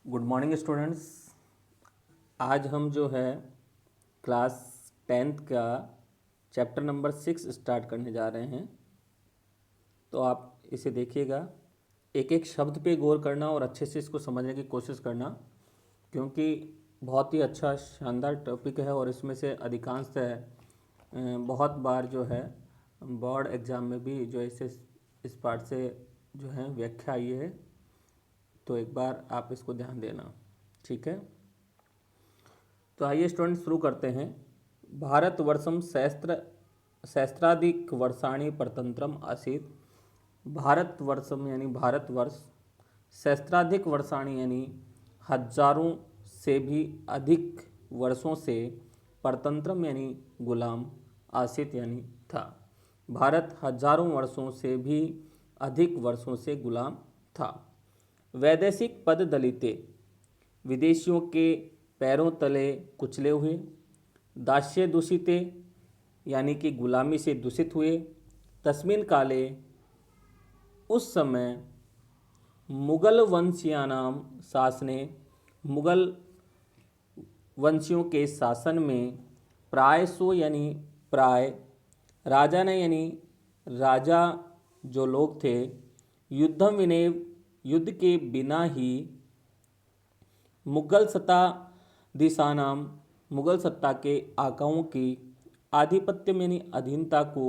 Good morning students. आज हम जो है क्लास 10th का चैप्टर नंबर 6 स्टार्ट करने जा रहे हैं। तो आप इसे देखिएगा, एक एक शब्द पे गौर करना और अच्छे से इसको समझने की कोशिश करना, क्योंकि बहुत ही अच्छा शानदार टॉपिक है और इसमें से अधिकांशतः बहुत बार जो है बोर्ड एग्ज़ाम में भी जो इस पार्ट से जो है व्याख्या आई है। तो एक बार आप इसको ध्यान देना, ठीक है। तो आइए स्टूडेंट शुरू करते हैं। भारतवर्षम सहस्त्राधिक वर्षाणि परतंत्रम आसीत्। भारतवर्षम यानी भारतवर्ष, सहस्त्राधिक वर्षाणि यानी हजारों से भी अधिक वर्षों से, परतंत्रम यानी गुलाम, आसीत यानी था। भारत हजारों वर्षों से भी अधिक वर्षों से गुलाम था। वैदेशिक पद दलिते, विदेशियों के पैरों तले कुचले हुए। दास्य दूषिते यानी कि गुलामी से दूषित हुए। तस्मिन काले, उस समय, मुगल वंशियानाम शासने, मुगल वंशियों के शासन में, प्रायसो यानी प्राय, राजा ने यानी राजा जो लोग थे, युद्धम विनय युद्ध के बिना ही, मुगल सत्ताधीशानाम मुगल सत्ता के आकाओं की, आधिपत्य यानी अधीनता को,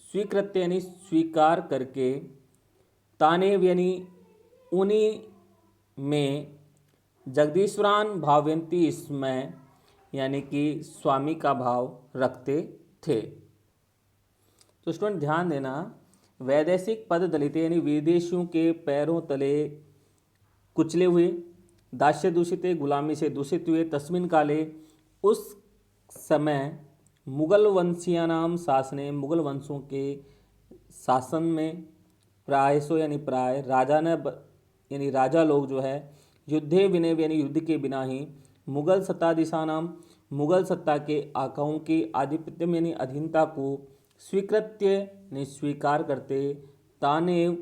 स्वीकृत्य यानी स्वीकार करके, तानेव यानी उन्हीं में, जगदीश्वरान भावयंती इसमें यानी कि स्वामी का भाव रखते थे। तो स्टूडेंट ध्यान देना, वैदेशिक पद दलित यानी विदेशियों के पैरों तले कुचले हुए। दास्य दूषित गुलामी से दूषित हुए। तस्मिन काले, उस समय, मुगल वंशियानाम शासने, मुगल वंशों के शासन में, प्रायसो यानी प्राय, राजा ने यानी राजा लोग जो है, युद्धे विनय यानी युद्ध के बिना ही, मुगल सत्ताधीशानाम मुगल सत्ता के आकाओं की, आधिपत्य यानी अधीनता को, स्वीकृत्य यानी स्वीकार करते, तानेव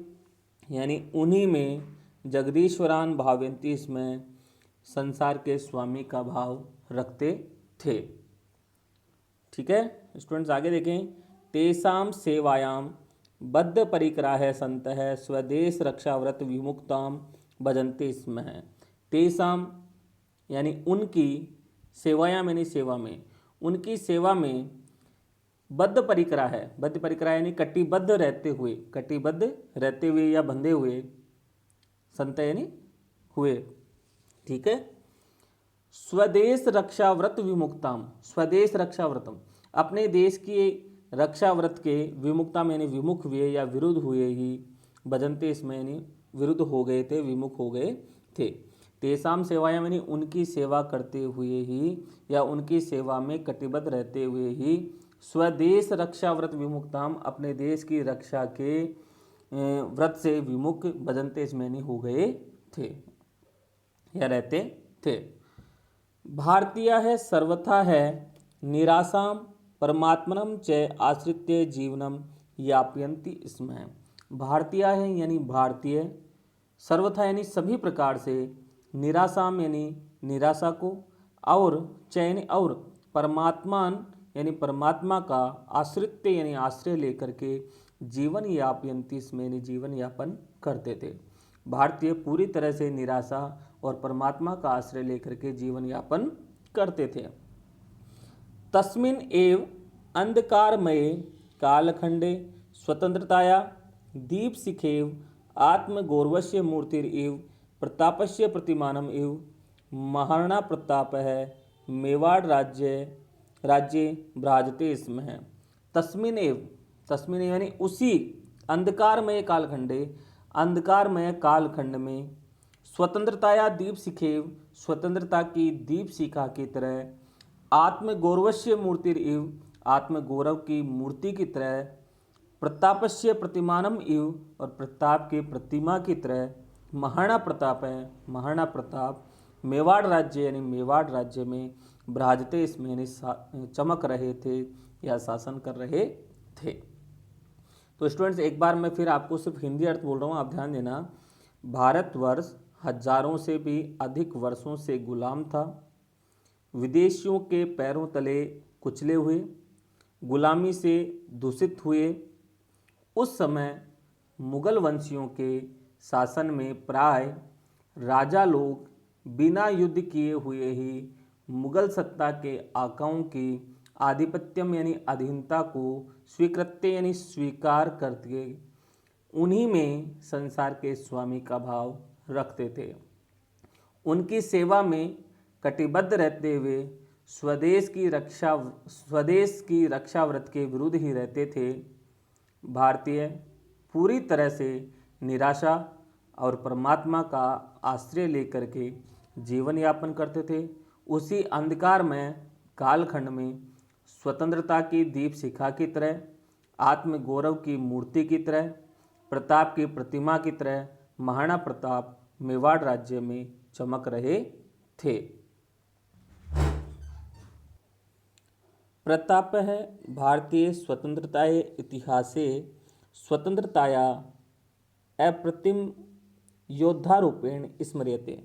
यानी उन्हीं में, जगदीश्वरान भावयंती इसमें संसार के स्वामी का भाव रखते थे। ठीक है स्टूडेंट्स, आगे देखें। तेसाम सेवायाम बद्ध परिकराः सन्तः स्वदेश रक्षाव्रत विमुक्ताम भजन्ते स्म। तेसाम यानी उनकी, सेवायाम यानी सेवा में, उनकी सेवा में, बद्ध परिकरा है। बद्ध परिकरा यानी कटिबद्ध रहते हुए, कटिबद्ध रहते हुए या बंधे हुए, संत यानी हुए, ठीक है। स्वदेश रक्षाव्रत विमुक्ताम, स्वदेश रक्षाव्रतम, अपने देश की रक्षाव्रत के, विमुक्ताम यानी विमुख हुए या विरुद्ध हुए ही, भजन्ते इसमें यानी विरुद्ध हो गए थे, विमुख हो गए थे। तेसाम सेवायाम यानी उनकी सेवा करते हुए ही या उनकी सेवा में कटिबद्ध रहते हुए ही, स्वदेश रक्षाव्रत विमुक्ताम, अपने देश की रक्षा के व्रत से विमुख, भजन्ते इसमें यानी हो गए थे या रहते थे। भारतीय है सर्वथा है निराशाम परमात्मनम च आश्रित्य जीवनम यापयन्ति स्म। भारतीय है यानी भारतीय, सर्वथा यानी सभी प्रकार से, निराशाम यानी निराशा को, और चैन और, परमात्मान यानी परमात्मा का, आश्रित्य यानी आश्रय लेकर के, जीवन यापयन्ति स्म यानी जीवन यापन करते थे। भारतीय पूरी तरह से निराशा और परमात्मा का आश्रय लेकर के जीवन यापन करते थे। तस्मिन एव अंधकारमये कालखंडे स्वतंत्रताया दीपशिखेव आत्मगौरवस्य मूर्तिरिव प्रतापस्य प्रतिमानम इव महाराणा प्रताप है मेवाड़ राज्ये भ्राजते स्म। तस्मिन एव यानी उसी, अंधकारमय कालखंडे, अंधकारमय कालखंड में, स्वतंत्रताया दीपशिखेव, स्वतंत्रता की दीपशिखा की तरह, आत्मगौरवस्य मूर्तिरिव, आत्मगौरव की मूर्ति की तरह, प्रतापस्य प्रतिमानम इव, और प्रताप के प्रतिमा की तरह, महाराणा प्रताप है, महाराणा प्रताप मेवाड़ राज्य यानी मेवाड़ राज्य में, भ्राजते इसमें यानी चमक रहे थे या शासन कर रहे थे। तो स्टूडेंट्स एक बार मैं फिर आपको सिर्फ हिंदी अर्थ बोल रहा हूँ, आप ध्यान देना। भारतवर्ष हजारों से भी अधिक वर्षों से गुलाम था, विदेशियों के पैरों तले कुचले हुए, गुलामी से दूषित हुए। उस समय मुगल वंशियों के शासन में प्राय राजा लोग बिना युद्ध किए हुए ही मुगल सत्ता के आकाओं की आधिपत्यम यानी अधीनता को स्वीकृत्य यानी स्वीकार करके उन्हीं में संसार के स्वामी का भाव रखते थे। उनकी सेवा में कटिबद्ध रहते हुए स्वदेश की रक्षा व्रत के विरुद्ध ही रहते थे। भारतीय पूरी तरह से निराशा और परमात्मा का आश्रय लेकर के जीवन यापन करते थे। उसी अंधकार में कालखंड में स्वतंत्रता की दीप शिखा की तरह, आत्मगौरव की मूर्ति की तरह, प्रताप की प्रतिमा की तरह महाराणा प्रताप मेवाड़ राज्य में चमक रहे थे। प्रताप है भारतीय स्वतंत्रताये इतिहासे स्वतंत्रताया अप्रतिम योद्धारूपेण स्मर्यते।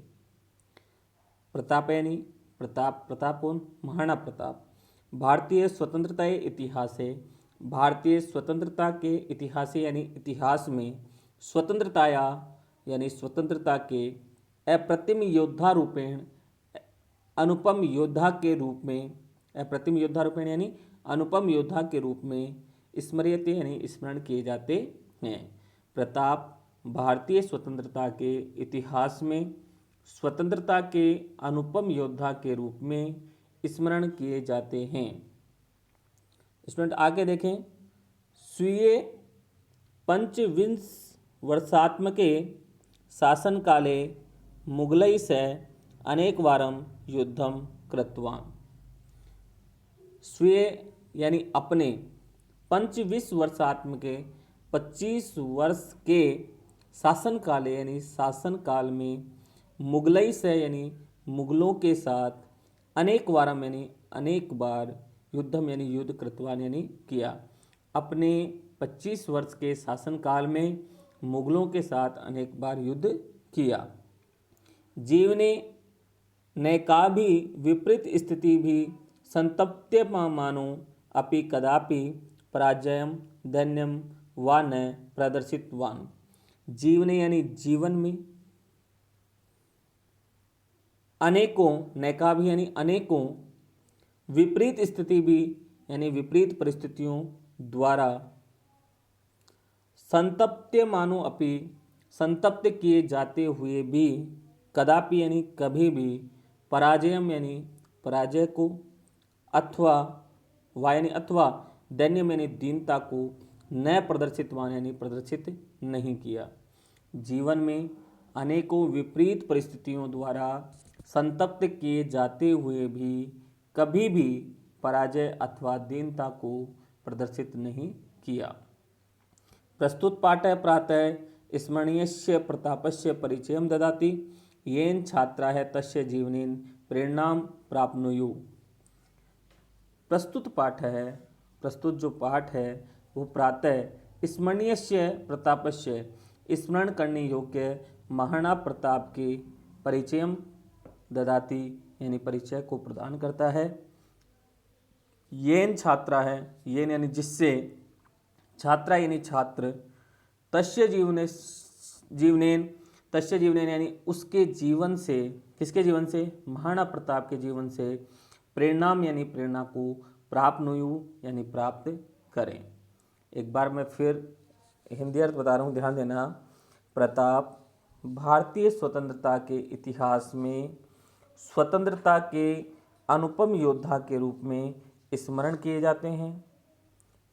प्रताप यानी प्रतापोन महाराणा प्रताप भारतीय स्वतंत्रताये इतिहासे भारतीय स्वतंत्रता के इतिहास यानी इतिहास में स्वतंत्रताया यानी स्वतंत्रता के अप्रतिम योद्धा रूपेण अनुपम योद्धा के रूप में अप्रतिम योद्धा रूपेण यानी अनुपम योद्धा के रूप में स्मर्यते यानी स्मरण किए जाते हैं। प्रताप भारतीय स्वतंत्रता के इतिहास में स्वतंत्रता के अनुपम योद्धा के रूप में स्मरण किए जाते हैं। स्टूडेंट आगे देखें, स्वीय पंचविंश वर्षात्मके शासनकाले मुगलैः सह अनेकवारं युद्धं कृतवान्। स्वीय यानी अपने 25 वर्षात्मके 25 वर्ष के शासनकाले यानी शासनकाल में मुगलैः सह यानी मुगलों के साथ अनेकवारम यानी अनेक बार युद्धम यानी युद्ध कृतवान यानी किया। अपने 25 वर्ष के शासनकाल में मुगलों के साथ अनेक बार युद्ध किया। जीवने नैकाभि विपरीत स्थिति भी संतप्यमानो अपि कदापि पराजयम दैन्यम वा न प्रदर्शितवान्। जीवने यानी जीवन में अनेकों नैकाभि यानी अनेकों विपरीत स्थिति भी यानी विपरीत परिस्थितियों द्वारा संतप्यमानो अपि संतप्त किए जाते हुए भी कदापि यानी कभी भी पराजयम यानी पराजय को अथवा वा यानी अथवा दैन्यम यानी दीनता को न प्रदर्शितवान यानी प्रदर्शित नहीं किया। जीवन में अनेकों विपरीत परिस्थितियों द्वारा संतप्त किए जाते हुए भी कभी भी पराजय अथवा दीनता को प्रदर्शित नहीं किया। प्रस्तुत पाठ प्रातः स्मरणीयस्य प्रतापस्य परिचयं ददाति येन छात्राः तस्य जीवनेन प्रेरणां प्राप्नुयुः। प्रस्तुत जो पाठ है वो प्रातः स्मरणीयस्य प्रतापस्य स्मरण करने योग्य महाराणा प्रताप के परिचयम ददाति यानी परिचय को प्रदान करता है। येन छात्रा है, येन यानी जिससे, छात्रा यानी छात्र, तस्य जीवनेन यानी उसके जीवन से, किसके जीवन से, महाराणा प्रताप के जीवन से, प्रेरणाम यानी प्रेरणा को, प्राप्नुयु यानी प्राप्त करें। एक बार मैं फिर हिंदी अर्थ बता रहा हूँ, ध्यान देना। प्रताप भारतीय स्वतंत्रता के इतिहास में स्वतंत्रता के अनुपम योद्धा के रूप में स्मरण किए जाते हैं।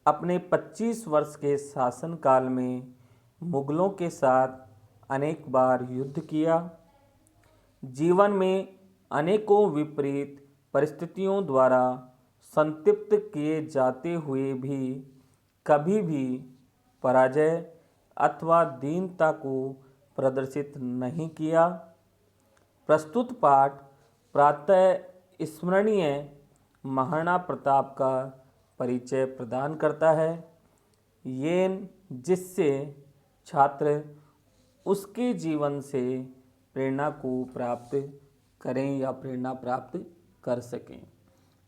अपने 25 वर्ष के शासनकाल में मुगलों के साथ अनेक बार युद्ध किया। जीवन में अनेकों विपरीत परिस्थितियों द्वारा संतप्त किए जाते हुए भी कभी भी पराजय अथवा दीनता को प्रदर्शित नहीं किया। प्रस्तुत पाठ प्रातः स्मरणीय महाराणा प्रताप का परिचय प्रदान करता है। येन जिससे, छात्र, उसके जीवन से, प्रेरणा को प्राप्त करें या प्रेरणा प्राप्त कर सकें।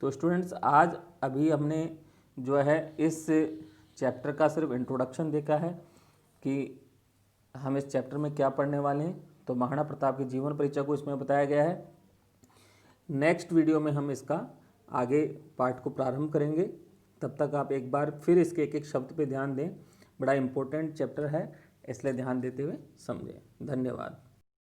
तो स्टूडेंट्स, आज अभी हमने जो है इस चैप्टर का सिर्फ इंट्रोडक्शन देखा है कि हम इस चैप्टर में क्या पढ़ने वाले हैं। तो महाराणा प्रताप के जीवन परिचय को इसमें बताया गया है। नेक्स्ट वीडियो में हम इसका आगे पार्ट को प्रारंभ करेंगे। तब तक आप एक बार फिर इसके एक एक शब्द पे ध्यान दें। बड़ा इंपॉर्टेंट चैप्टर है, इसलिए ध्यान देते हुए समझें। धन्यवाद।